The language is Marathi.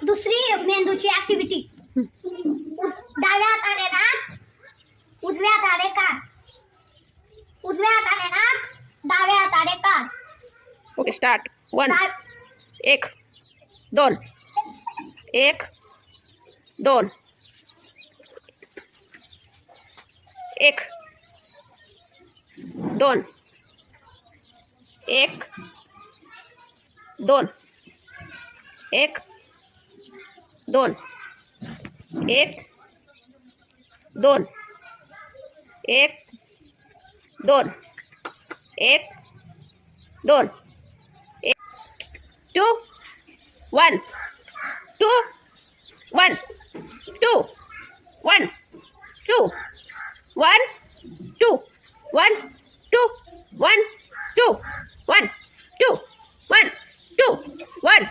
दुसरी मेंदूची ऍक्टिव्हिटी. डाव्या हाताने नाक, उजव्या हाताने कान. उजव्या हाताने नाक, डाव्या हाताने कान. Okay start. 1 1 2 1 2 1 2 1 2 1 2 1 2 1 2 1 2 2 1 2 1 2 1 2 1 2 1 2 1 2 1 2 1 2 1